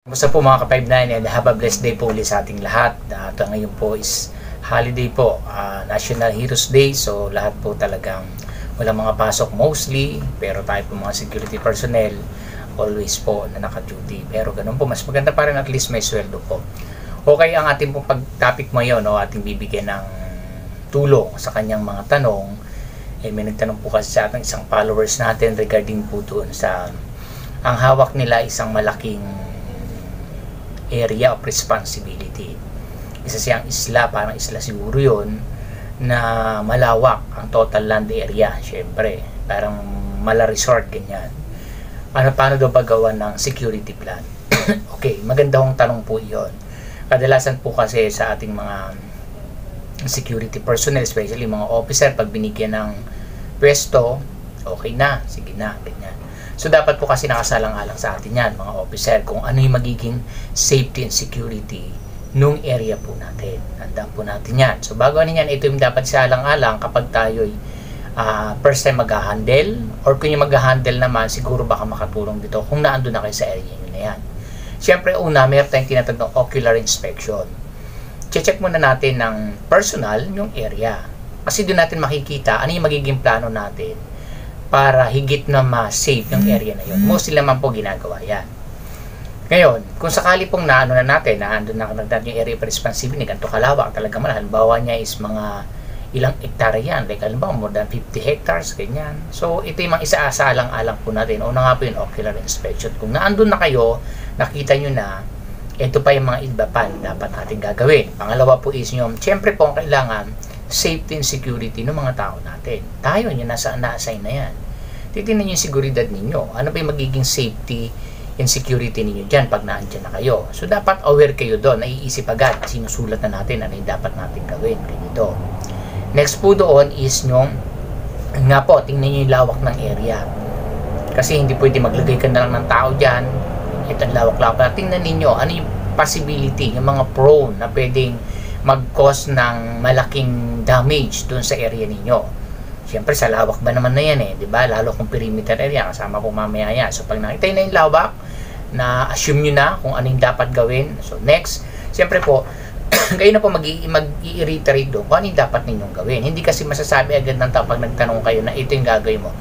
Kumusta po mga ka-59 and have a blessed day po ulit sa ating lahat. Ito ngayon po is holiday po, National Heroes Day. So lahat po talagang walang mga pasok mostly, pero tayo po mga security personnel always po na naka-duty. Pero ganun po, mas maganda pa rin at least may sweldo po. Okay, ang ating pong pag-topic ngayon, ating bibigyan ng tulong sa kanyang mga tanong. May nagtanong po kasi sa ating isang followers natin regarding po doon sa ang hawak nila isang malaking area of responsibility. Isa siyang isla, parang isla siguro yun, na malawak ang total land area. Syempre, parang mala resort, ganyan. Paano daw paggawa ng security plan? Okay, maganda hong tanong po yun. Kadalasan po kasi sa ating mga security personnel, especially mga officer, pag binigyan ng pwesto, okay na, sige na, ganyan. So, dapat po kasi nakasalang-alang sa atin yan, mga officer, kung ano yung magiging safety and security nung area po natin. Tandaan po natin yan. So, bago ano yan, ito yung dapat salang-alang kapag tayo'y first time mag-handle, or kung yung mag-handle naman, siguro baka makatulong dito kung naandun na kayo sa area nyo na yan. Siyempre, una, meron tayong tinatag ng ocular inspection. Check muna natin ng personal yung area. Kasi doon natin makikita ano yung magiging plano natin para higit na ma-safe yung area na yun. Mostly naman po ginagawa yan. Ngayon, kung sakali pong naano na natin, naandun na yung area of responsibility, ganito kalawak, talaga man, halimbawa niya is mga ilang hektarya yan, like halimbawa more than 50 hectares, ganyan. So, ito yung mga isa-asalang-alang po natin. Una nga po yung ocular inspection. Kung naandun na kayo, nakita nyo na, ito pa yung mga iba pa dapat natin gagawin. Pangalawa po is yung, siyempre po ang kailangan, safety and security ng mga tao natin. Tayo, yung na-assign na yan. Titignan nyo yung seguridad ninyo. Ano ba yung magiging safety and security ninyo dyan pag naandyan na kayo? So, dapat aware kayo doon. Naiisip agad. Sinusulat na natin ano yung dapat natin gawin. Ganito. Next po doon is yung nga po, tingnan nyo yung lawak ng area. Kasi hindi pwede maglagay ka na lang ng tao dyan. Ito ang lawak-lawak. Tingnan ninyo ano yung possibility, yung mga prone na pwedeng mag-cause ng malaking damage doon sa area ninyo. Siyempre, sa lawak ba naman na yan diba? Lalo kung perimeter area, kasama po mamaya yan. So, pag nakita na yung lawak, na-assume nyo na kung ano yung dapat gawin. So, next, siyempre po, kayo na po mag-i-reiterate doon kung ano yung dapat ninyong gawin. Hindi kasi masasabi agad ng tao pag nagtanong kayo na ito yung gagawin mo.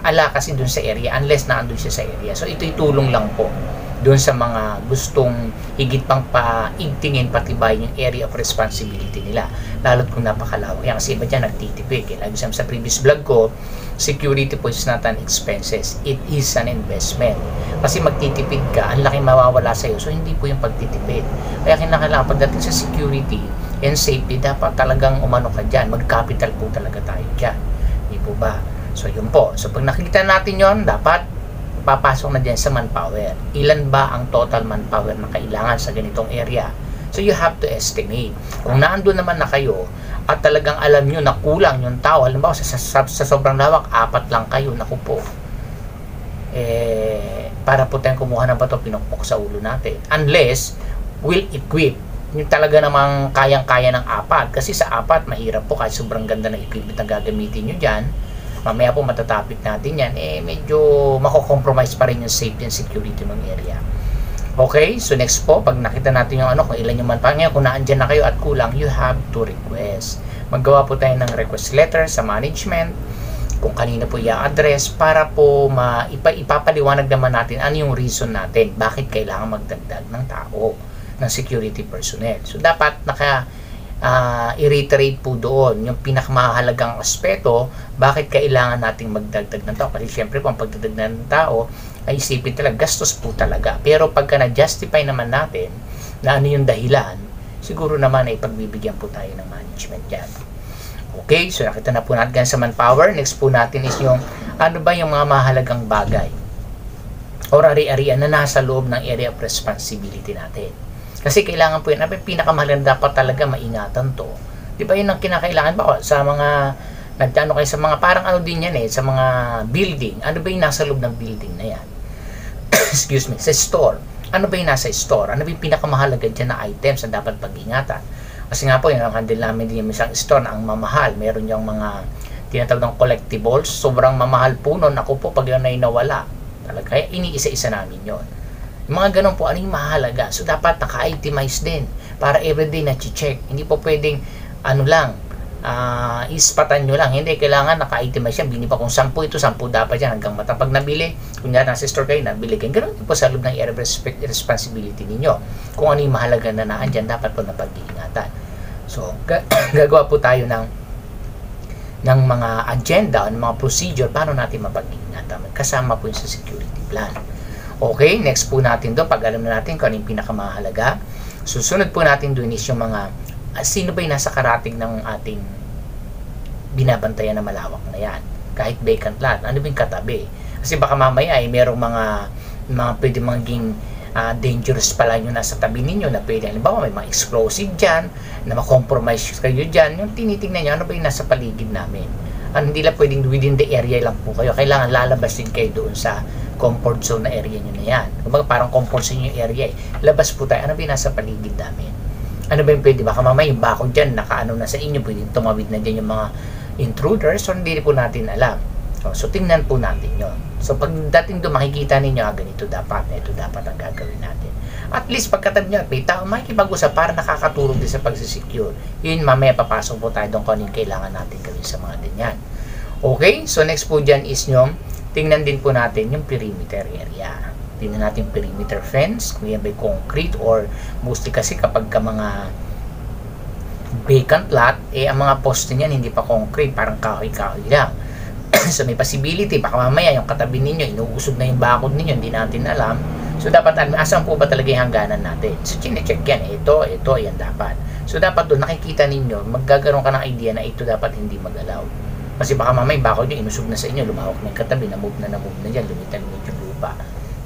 Ala kasi doon sa area, unless naandun siya sa area. So, ito'y tulong lang po doon sa mga gustong higit pang paigtingin, patibayin yung area of responsibility nila. Lalo't kung napakalawak. Yan kasi iba dyan nagtitipid. Lagi sa previous vlog ko, security po is not an expenses. It is an investment. Kasi magtitipid ka, ang laking mawawala sa'yo. So, hindi po yung pagtitipid. Kaya kinakailangan pagdating sa security and safety, dapat talagang umano ka dyan. Mag-capital po talaga tayo dyan. Hindi po ba? So, yun po. So, pag nakikita natin yon, dapat papasok na dyan sa manpower. Ilan ba ang total manpower na kailangan sa ganitong area? So, you have to estimate. Kung naandun naman na kayo at talagang alam nyo na kulang yung tao, halimbawa sa sobrang lawak, 4 lang kayo, naku po. Para po tayong kumuha ng bato, pinukpok sa ulo natin. Unless, will equip. Yung talaga namang kayang-kaya ng 4. Kasi sa 4, mahirap po kahit sobrang ganda ng equipment na gagamitin nyo dyan. Mamaya po matatapik natin yan, medyo mako-compromise pa rin yung safety and security ng area. Okay, so next po, pag nakita natin yung kung ilan yung manpower ngayon, kung naandyan na kayo at kulang, you have to request. Maggawa po tayo ng request letter sa management, kung kanina po i-address, para po ipapaliwanag naman natin ano yung reason natin, bakit kailangan magdagdag ng tao, ng security personnel. So, dapat i-reiterate po doon yung pinakamahalagang aspeto, bakit kailangan nating magdagdag ng tao. Kasi syempre po ang pagdagdag ng tao ay isipin talaga, gastos po talaga. Pero pagka na-justify naman natin na ano yung dahilan, siguro naman ay pagbibigyan po tayo ng management dyan. Okay, so nakita na po natin sa manpower. Next po natin is yung ano ba yung mga mahalagang bagay or ari-arian na nasa loob ng area of responsibility natin. Kasi kailangan po yun, pinakamahalaga dapat talaga maingatan to. Di ba yun ang kinakailangan ba sa mga, nagtano kayo sa mga, parang ano din yan sa mga building. Ano ba yung nasa loob ng building na yan? Excuse me, sa store. Ano ba yung nasa store? Ano ba yung pinakamahalaga dyan na items na dapat pag-ingatan? Kasi nga po, yung handle namin din yung isang store na ang mamahal. Meron yung mga tinatawag ng collectibles. Sobrang mamahal po nun. Ako po, pag yun ay nawala. Talaga, kaya iniisa-isa namin yon. Yung mga ganun po, ano yung mahalaga? So, dapat naka-itemize din para everyday na-check. Hindi po pwedeng, ano lang, ispatan nyo lang. Hindi, kailangan naka-itemize yan. Binipa kung 10 ito, 10 dapat yan hanggang mata. Pag nabili, kung nga nasa store kayo, nabili kayo. Ganun din po sa loob ng area of responsibility ninyo. Kung ano yung mahalaga na naan dyan, dapat po napag-iingatan. So, gagawa po tayo ng mga agenda, ng mga procedure, paano natin mapag-iingatan. Kasama po yung sa security plan. Okay, next po natin doon, pag alam na natin kung ano yung pinakamahalaga, susunod po natin doon is yung mga, sino ba yung nasa karating ng ating binabantayan na malawak na yan? Kahit vacant lot, ano ba yung katabi? Kasi baka mamaya ay merong mga pwede maging dangerous pala yung nasa tabi ninyo na pwede, halimbawa may mga explosive dyan, na ma-compromise kayo dyan, yung tinitingnan nyo, ano ba yung nasa paligid namin? Hindi lang pwedeng within the area lang po kayo, kailangan lalabas din kayo doon sa comfort zone na area nyo na yan. Kumbaga parang comfort zone yung area eh. Labas po tayo, ano ba yung nasa paligid namin? Ano ba yung pwede? Baka mamaya yung bakod dyan, nakaano na sa inyo, pwedeng tumawid na dyan yung mga intruders, so hindi po natin alam. So tingnan po natin yon. So pagdating doon, makikita ninyo, ganito dapat, na ito dapat ang gagawin natin. At least pagkatabi nyo, may tao, makikipag-usap para nakakatulong din sa pagsisecure. Yun, mamaya papasok po tayo doon kung anong kailangan natin gawin sa mga ganyan. Okay, so next po dyan is yung tingnan din po natin yung perimeter area. Tingnan natin yung perimeter fence, kung yan ba concrete or mostly kasi kapag ka mga vacant lot, ang mga poste niyan hindi pa concrete, parang kahoy-kahoy lang. So may possibility, baka mamaya yung katabi ninyo, inuusog na yung bakod ninyo, hindi natin alam. So dapat alam, asan po ba talaga yung hangganan natin? So chine-check yan, ito, yan dapat. So dapat doon nakikita ninyo, magkakaroon ka ng idea na ito dapat hindi mag-alaw. Kasi baka mamay bakod nyo, inusog na sa inyo, lumawak na yung katabi, na-move na dyan, lumitan yung lupa.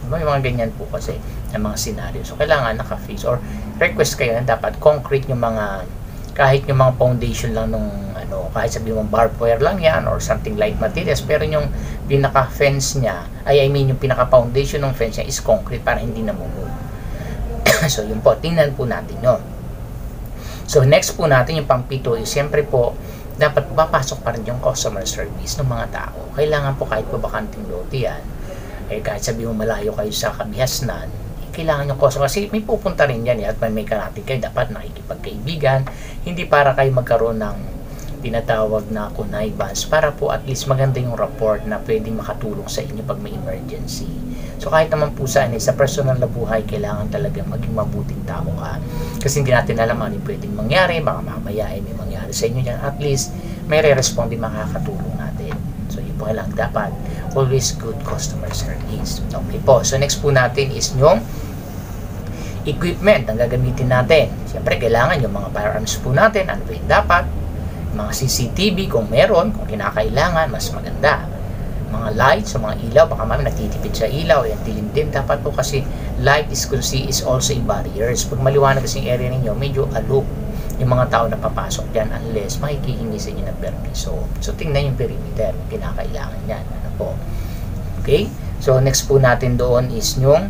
May mga ganyan po kasi, yung mga scenario. So, kailangan naka-face or request kayo na dapat concrete yung mga, kahit yung mga foundation lang nung, kahit sabi mong barbed wire lang yan or something light materials, pero yung pinaka-fence niya, yung pinaka-foundation ng fence niya is concrete para hindi na-move. So, yun po, tingnan po natin yun. So, next po natin yung pang-pito is, siyempre po, dapat papasok pa rin yung customer service ng mga tao. Kailangan po kahit po bakanting lote yan, kahit sabi mo malayo kayo sa kabihasnan, kailangan yung customer, kasi may pupunta rin yan at may karating kayo, dapat nakikipagkaibigan, hindi para kayo magkaroon ng tinatawag na connivance, para po at least maganda yung rapport na pwedeng makatulong sa inyo pag may emergency. So kahit naman po sa personal na buhay, kailangan talaga maging mabuting tao ka. Kasi hindi natin alam ano yung pwedeng mangyari, baka mamaya may mangyari sa inyo dyan. At least may re-respond din makakatulong natin. So yun po kailangan dapat. Always good customer service. Okay po. So next po natin is yung equipment ang gagamitin natin. Siyempre kailangan yung mga firearms po natin. Ano ba yung dapat? Mga CCTV kung meron, kung kinakailangan, mas maganda. Mga lights, mga ilaw, baka mami natitipid sa ilaw, yan dilim-dim. Dapat po kasi light is also a barriers. Pag maliwanag kasi yung area ninyo, medyo aloof yung mga tao na papasok dyan unless makikihingi sa inyo ng permiso. So tingnan yung perimeter, kinakailangan yan. Ano po? Okay? So next po natin doon is yung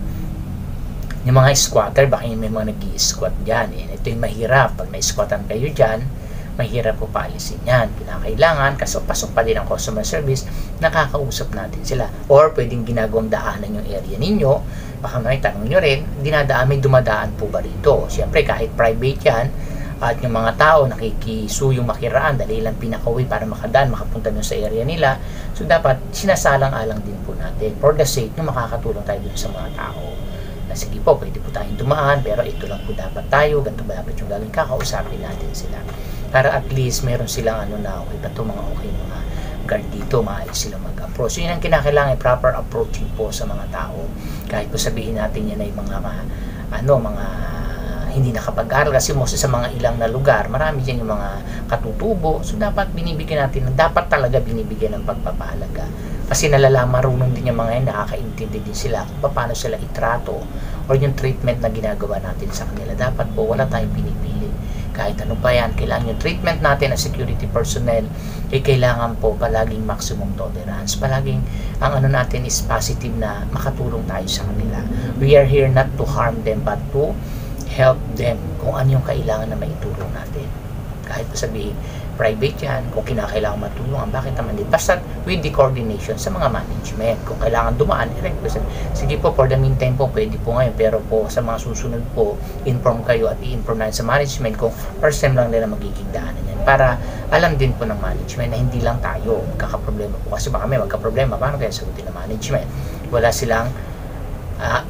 mga squatter, baka may mga nag-i-squat dyan. Ito yung mahirap. Pag na-squatan kayo dyan, mahirap po paalisin yan. Kinakailangan, kasi pasok pa din ang customer service, nakakausap natin sila. Or pwedeng ginagawang daanan yung area ninyo, baka may tanong nyo rin, may dumadaan po ba rito? Siyempre, kahit private yan, at yung mga tao nakikisuyong makiraan, dali lang pinakauwi para makadaan, makapunta nyo sa area nila. So, dapat sinasalang-alang din po natin for the sake na makakatulong tayo dun sa mga tao. Sige po, pwede po tayong dumaan, pero ito lang po dapat tayo, ganito ba dapat yung gagawin, kakausapin natin sila. Para at least meron silang okay ba ito, mga mga guard dito, maayos silang mag-approach. So yun ang kinakailangan, proper approaching po sa mga tao. Kahit po sabihin natin yan ay mga hindi nakapag-aral, kasi most sa mga ilang na lugar, marami dyan yung mga katutubo. So dapat binibigyan natin, dapat talaga binibigyan ng pagpapahalaga. Kasi marunong din yung mga yan, nakakaintindi din sila kung paano sila itrato or yung treatment na ginagawa natin sa kanila. Dapat po wala tayong pinipili. Kahit ano pa yan, kailangan yung treatment natin as security personnel, kailangan po palaging maximum tolerance. Palaging ang natin is positive na makatulong tayo sa kanila. We are here not to harm them but to help them kung ano yung kailangan na maitulong natin. Kahit po sabihin, private yan, kung kinakailangan matulungan, bakit naman din? Basta with the coordination sa mga management. Kung kailangan dumaan, i-request. Sige po, for the meantime po, pwede po ngayon, pero po sa mga susunod po, inform kayo at i-inform natin sa management kung first time lang nila magiging daanan yan. Para alam din po ng management na hindi lang tayo magkakaproblema po. Kasi baka may magkaproblema, paano kaya sagutin ng management? Wala silang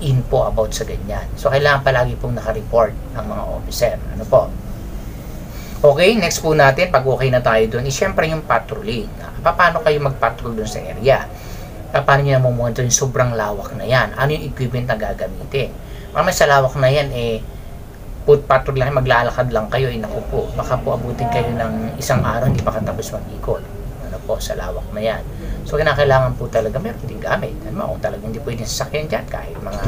info about sa ganyan. So, kailangan palagi pong naka-report ang mga officer. Ano po? Okay, next po natin, pag okay na tayo doon, is syempre yung patrolling. Paano kayo mag-patrol doon sa area? Paano nyo namumuhan doon yung sobrang lawak na yan? Ano yung equipment na gagamitin? Baka sa lawak na yan, foot patrol lang, maglalakad lang kayo, naku po, baka po abutin kayo ng isang araw, hindi pa katapos mag-ikot. Ano po, sa lawak na yan. So, kinakailangan po talaga, meron din gamit. Ano, kung talagang hindi pwedeng sasakyan dyan, kahit mga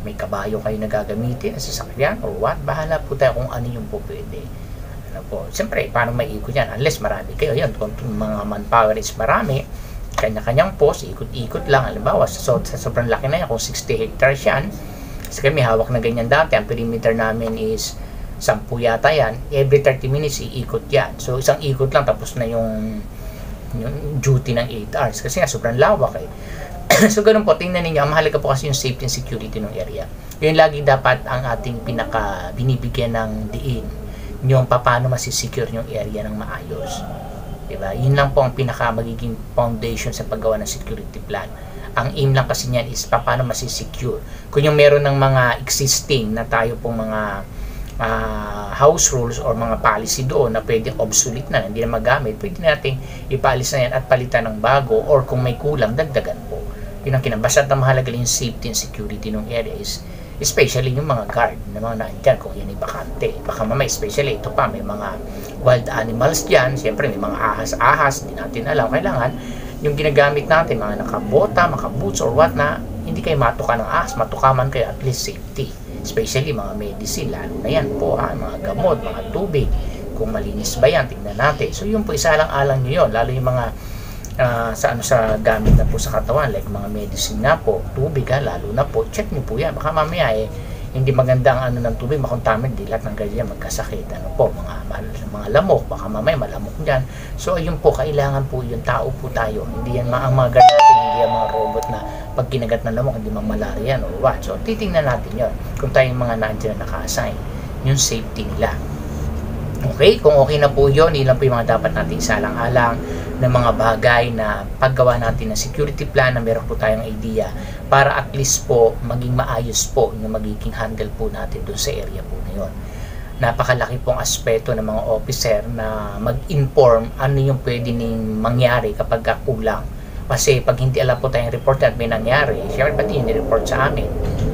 may kabayo kayo na gagamitin, sasakyan, or what, bahala po tayo kung ano yung po pwede. Ano po, siyempre, paano may ikot yan? Unless marami kayo, yun, kung mga manpower is marami, kanya-kanyang post, ikot-ikot lang, halimbawa, sa sobrang laki na yan, kung 60 hectares yan, kasi kami hawak na ganyan dati, ang perimeter namin is 10 yata yan, every 30 minutes iikot yan. So, isang ikot lang, tapos na yung duty ng 8 hours, kasi nga, sobrang lawak So, ganun po, tingnan ninyo, ang mahalaga po kasi yung safety and security ng area. Yun lagi dapat ang ating binibigyan ng diin, yung paano masisecure yung area ng maayos. Diba? Yun lang po ang magiging foundation sa paggawa ng security plan. Ang aim lang kasi niyan is paano masisecure. Kung yung meron ng mga existing na tayo pong mga house rules or mga policy doon na pwedeng obsolete na, hindi na magamit, pwede natin ipaalis na yan at palitan ng bago, or kung may kulang, dagdagan po. Yun ang kinabasat na mahalaga yung safety and security ng area is especially yung mga guard na mga nandyan, kung yan ay bakante. Baka mamay, especially ito pa, may mga wild animals dyan, siyempre may mga ahas-ahas, hindi natin alam. Kailangan yung ginagamit natin, mga nakabota, makaboots or what na, hindi kayo matuka ng ahas, matukaman kayo at least safety. Especially mga medicine, lalo na yan po, mga gamot, mga tubig, kung malinis ba yan, tingnan natin. So yun po, isa-alang-alang nyo yun, lalo yung mga sa gamit na po sa katawan, like mga medicine na po, tubig lalo na po, check nyo po yan. Baka mamaya hindi maganda ang ng tubig, makontaminate, di lahat ng ganyan magkasakit. Ano po, mga lamok, baka mamaya malamok dyan. So ayun po, kailangan po yung tao po tayo, hindi yan ang mga ganyan, hindi yan mga robot na pag kinagat ng lamok, hindi malaria or what. So titingnan natin yun, kung tayong mga nandiyan na naka-assign, yung safety nila. Okay, kung okay na po yun, yun lang po yung mga dapat natin isalang-alang ng mga bagay na paggawa natin ng security plan na meron po tayong idea para at least po maging maayos po yung magiging handle po natin doon sa area po na yun. Napakalaki pong aspeto ng mga officer na mag-inform ano yung pwede ning mangyari kapag kulang. Kasi pag hindi alam po tayong report at may nangyari, syempre pati yung report sa amin.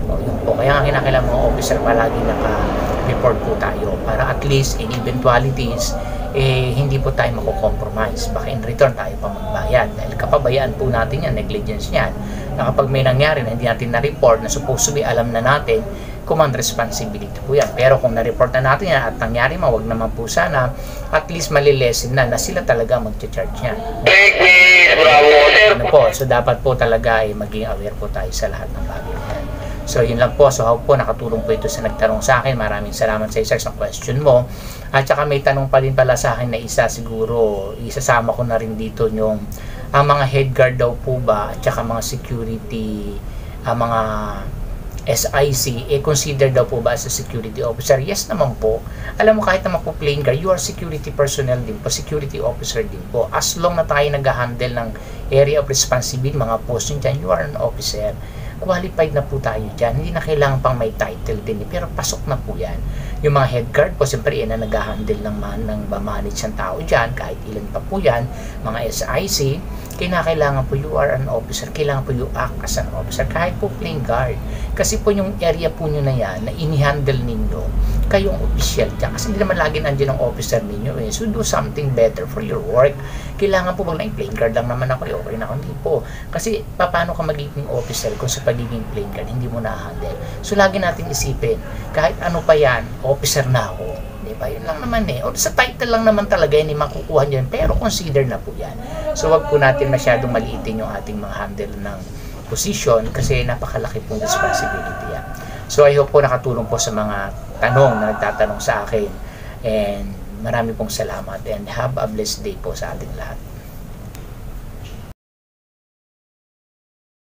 O, yun po. Kaya kinakailangan mga officer palagi naka-report po tayo para at least in eventualities, hindi po tayo mako-compromise. Baka in return tayo pa magbayad. Dahil kapabayaan po natin yan, negligence yan. Na kapag may nangyari na hindi natin na-report, na supposed to be alam na natin, command responsibility po yan. Pero kung na-report na natin yan at nangyari wag naman po sana, at least malilesen na sila talaga mag-charge yan. Ano po, so dapat po talaga maging aware po tayo sa lahat ng bagay yan. So yun lang po, so hope po nakatulong po ito sa nagtanong sa akin. Maraming salamat sa isa sa question mo. At saka may tanong pa din pala sa akin na isa, siguro isasama ko na rin dito yung ang mga head guard daw po ba at saka mga security, mga SIC, consider daw po ba as a security officer? Yes naman po. Alam mo, kahit naman po plain guard, you are security personnel din po, security officer din po. As long na tayo nag-handle ng area of responsibility, mga post nyo dyan, you are an officer. Qualified na po tayo dyan. Hindi na kailangan pang may title din, pero pasok na po yan. Yung mga head guard po, siyempre yan na nag-handle ng manage ng tao dyan, kahit ilan pa po yan, mga SIC, kailangan po you are an officer, kailangan po you act as an officer, kahit po plain guard. Kasi po yung area po nyo na yan, na ini-handle ninyo, kayong official dyan. Kasi hindi naman lagi nandiyan ang officer ninyo. So do something better for your work. Kailangan po bang plain guard lang naman ako, okay na ako, hindi po. Kasi paano ka magiging officer kung sa pagiging plain guard, hindi mo na-handle. So lagi natin isipin, kahit ano pa yan, officer na ako. Diba? Yun lang naman O sa title lang naman talaga yun, makukuha nyo yun. Pero consider na po yan. So wag po natin masyadong maliitin yung ating mga handle ng position kasi napakalaki pong responsibility yan. So I hope po nakatulong po sa mga tanong na nagtatanong sa akin. And Marami pong salamat and have a blessed day po sa ating lahat.